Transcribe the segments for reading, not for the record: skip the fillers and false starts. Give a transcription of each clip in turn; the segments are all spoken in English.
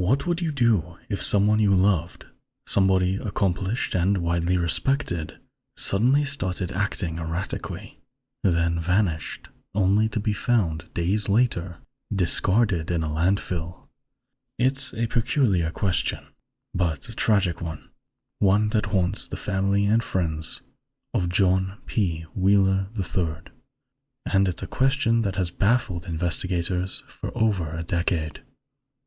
What would you do if someone you loved, somebody accomplished and widely respected, suddenly started acting erratically, then vanished, only to be found days later, discarded in a landfill? It's a peculiar question, but a tragic one that haunts the family and friends of John P. Wheeler III. And it's a question that has baffled investigators for over a decade.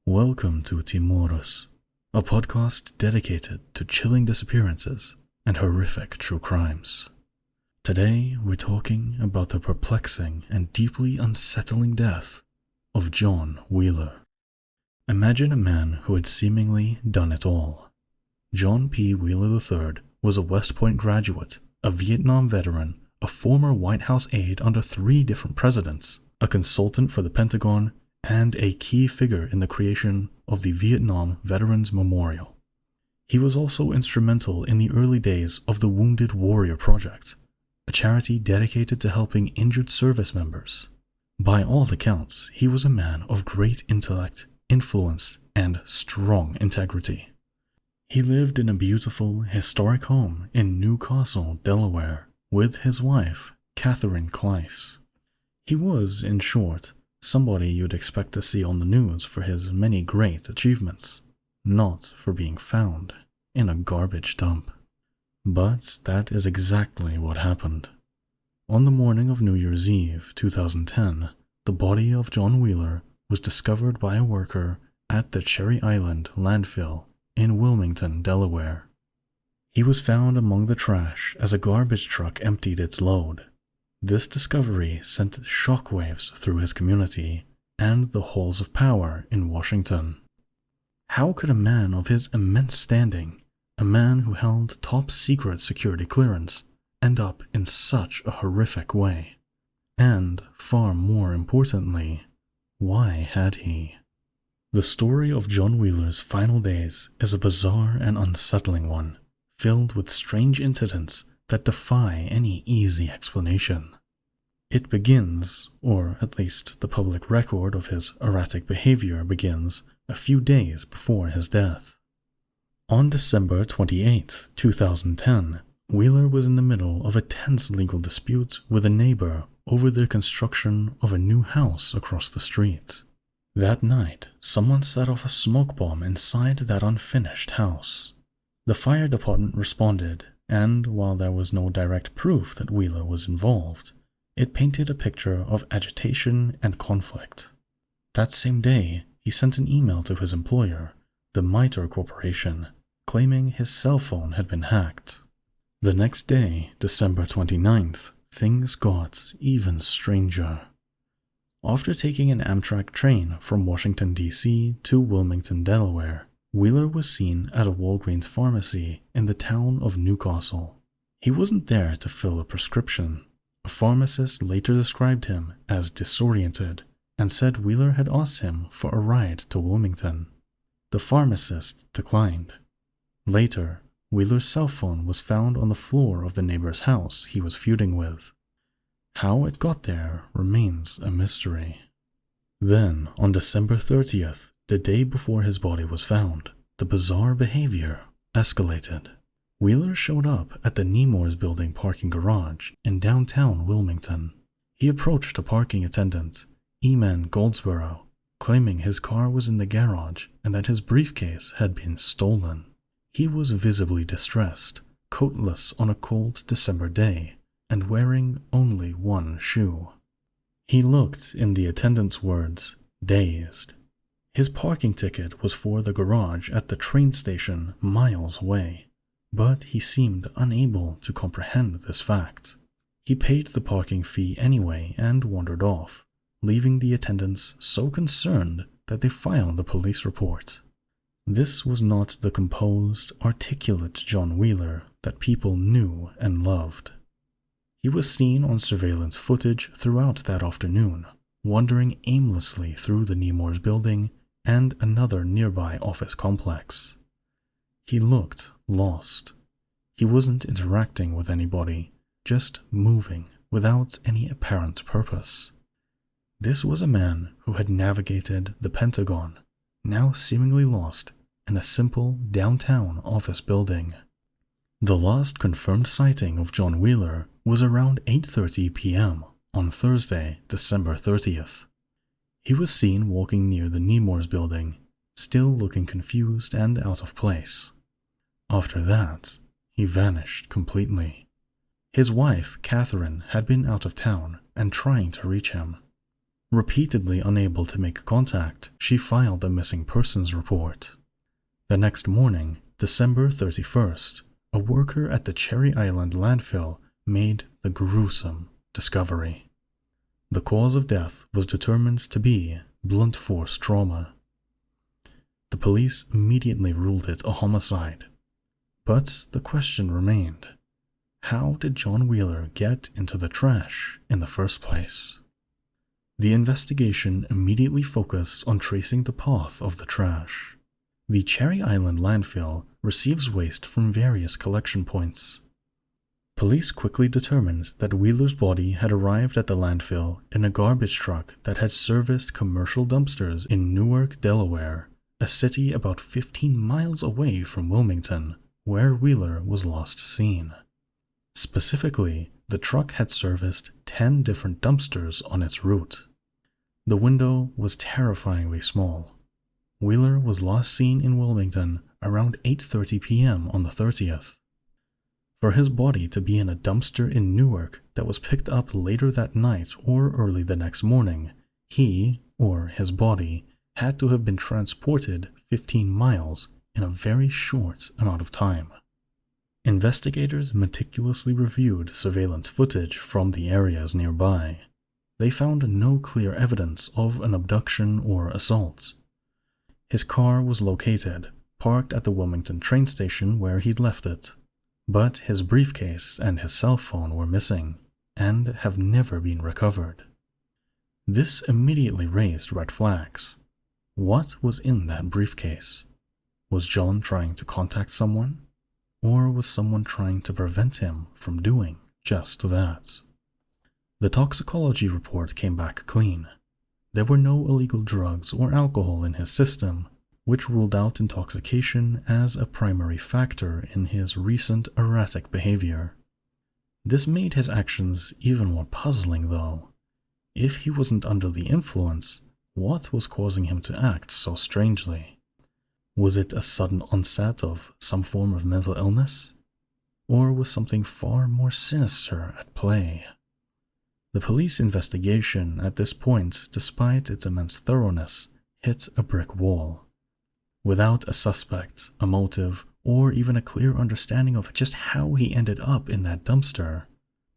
Welcome to Timorus, a podcast dedicated to chilling disappearances and horrific true crimes. Today, we're talking about the perplexing and deeply unsettling death of John Wheeler. Imagine a man who had seemingly done it all. John P. Wheeler III was a West Point graduate, a Vietnam veteran, a former White House aide under 3 different presidents, a consultant for the Pentagon, and a key figure in the creation of the Vietnam Veterans Memorial. He was also instrumental in the early days of the Wounded Warrior Project, a charity dedicated to helping injured service members. By all accounts, he was a man of great intellect, influence, and strong integrity. He lived in a beautiful, historic home in New Castle, Delaware, with his wife, Catherine Kleiss. He was, in short, somebody you'd expect to see on the news for his many great achievements, not for being found in a garbage dump. But that is exactly what happened. On the morning of New Year's Eve, 2010, the body of John Wheeler was discovered by a worker at the Cherry Island landfill in Wilmington, Delaware. He was found among the trash as a garbage truck emptied its load. This discovery sent shockwaves through his community and the halls of power in Washington. How could a man of his immense standing, a man who held top-secret security clearance, end up in such a horrific way? And, far more importantly, why had he? The story of John Wheeler's final days is a bizarre and unsettling one, filled with strange incidents that defy any easy explanation. It begins, or at least the public record of his erratic behavior begins, a few days before his death. On December 28, 2010, Wheeler was in the middle of a tense legal dispute with a neighbor over the construction of a new house across the street. That night, someone set off a smoke bomb inside that unfinished house. The fire department responded, and while there was no direct proof that Wheeler was involved, it painted a picture of agitation and conflict. That same day, he sent an email to his employer, the Mitre Corporation, claiming his cell phone had been hacked. The next day, December 29th, things got even stranger. After taking an Amtrak train from Washington, D.C. to Wilmington, Delaware, Wheeler was seen at a Walgreens pharmacy in the town of New Castle. He wasn't there to fill a prescription. A pharmacist later described him as disoriented and said Wheeler had asked him for a ride to Wilmington. The pharmacist declined. Later, Wheeler's cell phone was found on the floor of the neighbor's house he was feuding with. How it got there remains a mystery. Then, on December 30th, the day before his body was found, the bizarre behavior escalated. Wheeler showed up at the Nemours Building parking garage in downtown Wilmington. He approached a parking attendant, Eman Goldsboro, claiming his car was in the garage and that his briefcase had been stolen. He was visibly distressed, coatless on a cold December day, and wearing only one shoe. He looked, in the attendant's words, dazed. His parking ticket was for the garage at the train station miles away, but he seemed unable to comprehend this fact. He paid the parking fee anyway and wandered off, leaving the attendants so concerned that they filed a police report. This was not the composed, articulate John Wheeler that people knew and loved. He was seen on surveillance footage throughout that afternoon, wandering aimlessly through the Nemours Building and another nearby office complex. He looked lost. He wasn't interacting with anybody, just moving without any apparent purpose. This was a man who had navigated the Pentagon, now seemingly lost in a simple downtown office building. The last confirmed sighting of John Wheeler was around 8:30 p.m. on Thursday, December 30th. He was seen walking near the Timorus building, still looking confused and out of place. After that, he vanished completely. His wife, Catherine, had been out of town and trying to reach him. Repeatedly unable to make contact, she filed a missing persons report. The next morning, December 31st, a worker at the Cherry Island landfill made the gruesome discovery. The cause of death was determined to be blunt force trauma. The police immediately ruled it a homicide. But the question remained: how did John Wheeler get into the trash in the first place? The investigation immediately focused on tracing the path of the trash. The Cherry Island landfill receives waste from various collection points. Police quickly determined that Wheeler's body had arrived at the landfill in a garbage truck that had serviced commercial dumpsters in Newark, Delaware, a city about 15 miles away from Wilmington, where Wheeler was last seen. Specifically, the truck had serviced 10 different dumpsters on its route. The window was terrifyingly small. Wheeler was last seen in Wilmington around 8:30 p.m. on the 30th. For his body to be in a dumpster in Newark that was picked up later that night or early the next morning, he, or his body, had to have been transported 15 miles in a very short amount of time. Investigators meticulously reviewed surveillance footage from the areas nearby. They found no clear evidence of an abduction or assault. His car was located, parked at the Wilmington train station where he'd left it, but his briefcase and his cell phone were missing and have never been recovered. This immediately raised red flags. What was in that briefcase? Was John trying to contact someone? Or was someone trying to prevent him from doing just that? The toxicology report came back clean. There were no illegal drugs or alcohol in his system, which ruled out intoxication as a primary factor in his recent erratic behavior. This made his actions even more puzzling, though. If he wasn't under the influence, what was causing him to act so strangely? Was it a sudden onset of some form of mental illness? Or was something far more sinister at play? The police investigation at this point, despite its immense thoroughness, hit a brick wall. Without a suspect, a motive, or even a clear understanding of just how he ended up in that dumpster,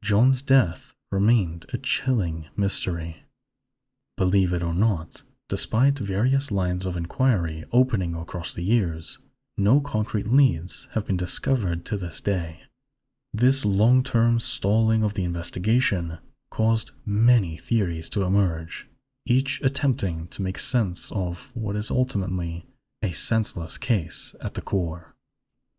John's death remained a chilling mystery. Believe it or not, despite various lines of inquiry opening across the years, no concrete leads have been discovered to this day. This long-term stalling of the investigation caused many theories to emerge, each attempting to make sense of what is ultimately a senseless case at the core.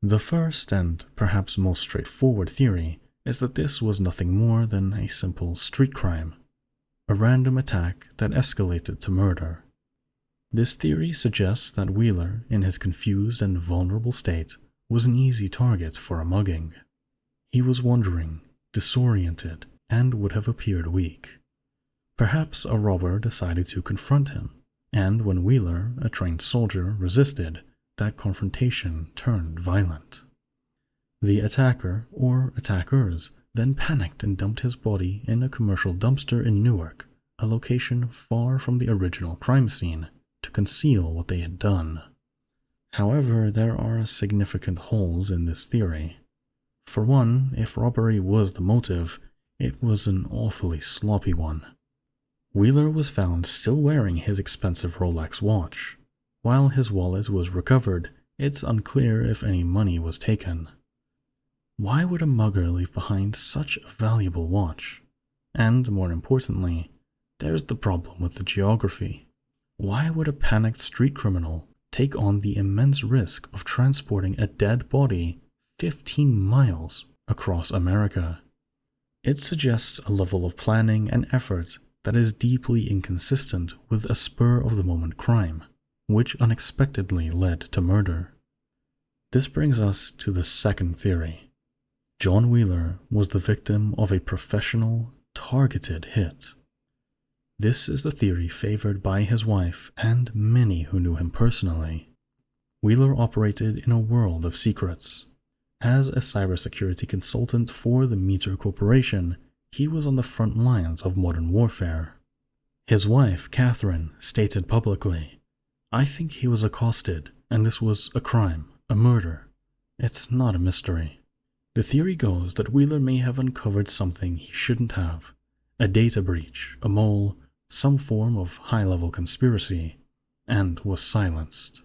The first and perhaps most straightforward theory is that this was nothing more than a simple street crime, a random attack that escalated to murder. This theory suggests that Wheeler, in his confused and vulnerable state, was an easy target for a mugging. He was wandering, disoriented, and would have appeared weak. Perhaps a robber decided to confront him, and when Wheeler, a trained soldier, resisted, that confrontation turned violent. The attacker, or attackers, then panicked and dumped his body in a commercial dumpster in Newark, a location far from the original crime scene, to conceal what they had done. However, there are significant holes in this theory. For one, if robbery was the motive, it was an awfully sloppy one. Wheeler was found still wearing his expensive Rolex watch. While his wallet was recovered, it's unclear if any money was taken. Why would a mugger leave behind such a valuable watch? And, more importantly, there's the problem with the geography. Why would a panicked street criminal take on the immense risk of transporting a dead body 15 miles across America? It suggests a level of planning and effort that is deeply inconsistent with a spur-of-the-moment crime. which unexpectedly led to murder. This brings us to the second theory. John Wheeler was the victim of a professional, targeted hit. This is the theory favored by his wife and many who knew him personally. Wheeler operated in a world of secrets. As a cybersecurity consultant for the Meter Corporation, he was on the front lines of modern warfare. His wife, Catherine, stated publicly, "I think he was accosted, and this was a crime, a murder. It's not a mystery." The theory goes that Wheeler may have uncovered something he shouldn't have, a data breach, a mole, some form of high-level conspiracy, and was silenced.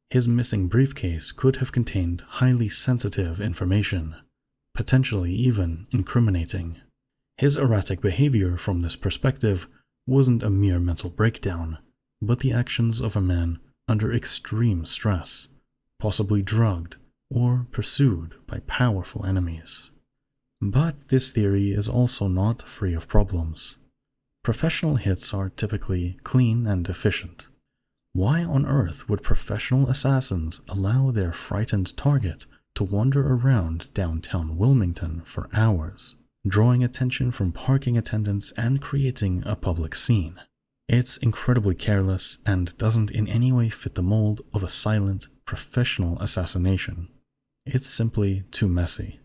His missing briefcase could have contained highly sensitive information, potentially even incriminating. His erratic behavior from this perspective wasn't a mere mental breakdown, but the actions of a man under extreme stress, possibly drugged or pursued by powerful enemies. But this theory is also not free of problems. Professional hits are typically clean and efficient. Why on earth would professional assassins allow their frightened target to wander around downtown Wilmington for hours, drawing attention from parking attendants and creating a public scene? It's incredibly careless and doesn't in any way fit the mold of a silent, professional assassination. It's simply too messy.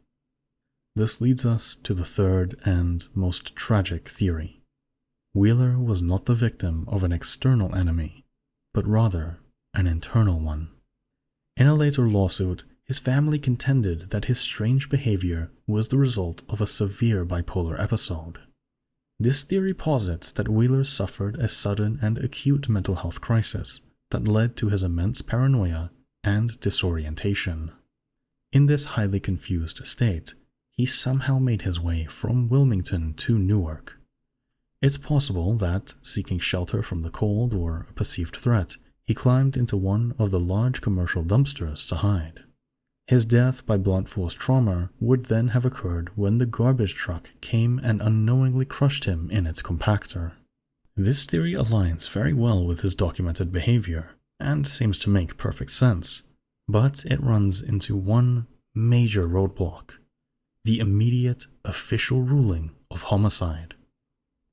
This leads us to the third and most tragic theory. Wheeler was not the victim of an external enemy, but rather an internal one. In a later lawsuit, his family contended that his strange behavior was the result of a severe bipolar episode. This theory posits that Wheeler suffered a sudden and acute mental health crisis that led to his immense paranoia and disorientation. In this highly confused state, he somehow made his way from Wilmington to Newark. It's possible that, seeking shelter from the cold or a perceived threat, he climbed into one of the large commercial dumpsters to hide. His death by blunt force trauma would then have occurred when the garbage truck came and unknowingly crushed him in its compactor. This theory aligns very well with his documented behavior, and seems to make perfect sense, but it runs into one major roadblock: the immediate official ruling of homicide.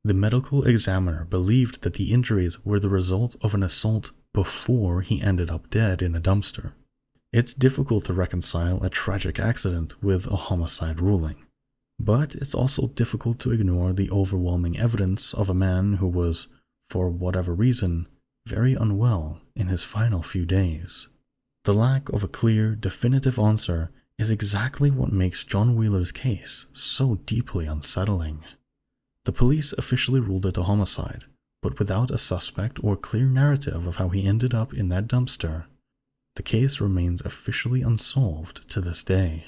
The medical examiner believed that the injuries were the result of an assault before he ended up dead in the dumpster. It's difficult to reconcile a tragic accident with a homicide ruling, but it's also difficult to ignore the overwhelming evidence of a man who was, for whatever reason, very unwell in his final few days. The lack of a clear, definitive answer is exactly what makes John Wheeler's case so deeply unsettling. The police officially ruled it a homicide, but without a suspect or clear narrative of how he ended up in that dumpster, the case remains officially unsolved to this day.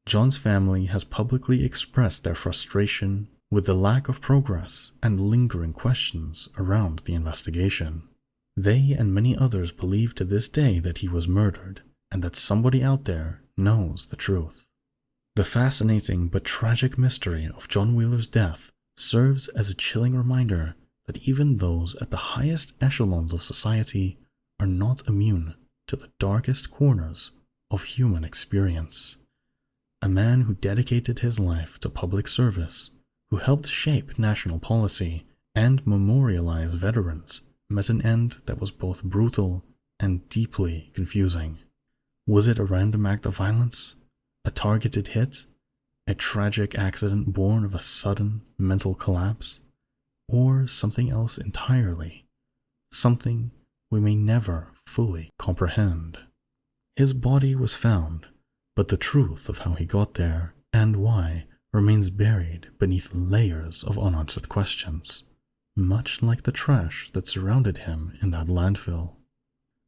John's family has publicly expressed their frustration with the lack of progress and lingering questions around the investigation. They and many others believe to this day that he was murdered, and that somebody out there knows the truth. The fascinating but tragic mystery of John Wheeler's death serves as a chilling reminder that even those at the highest echelons of society are not immune to the darkest corners of human experience. A man who dedicated his life to public service, who helped shape national policy and memorialize veterans, met an end that was both brutal and deeply confusing. Was it a random act of violence? A targeted hit? A tragic accident born of a sudden mental collapse? Or something else entirely? Something we may never fully comprehend. His body was found, but the truth of how he got there and why remains buried beneath layers of unanswered questions, much like the trash that surrounded him in that landfill.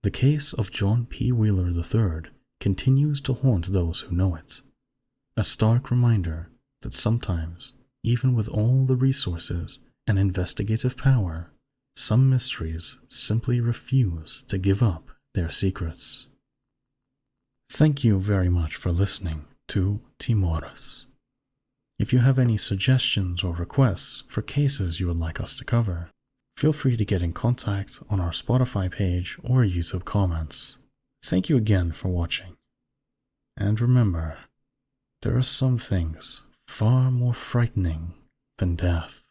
The case of John P. Wheeler III continues to haunt those who know it, a stark reminder that sometimes, even with all the resources and investigative power, some mysteries simply refuse to give up their secrets. Thank you very much for listening to Timorus. If you have any suggestions or requests for cases you would like us to cover, Feel free to get in contact on our Spotify page or YouTube comments. Thank you again for watching. And remember, there are some things far more frightening than death.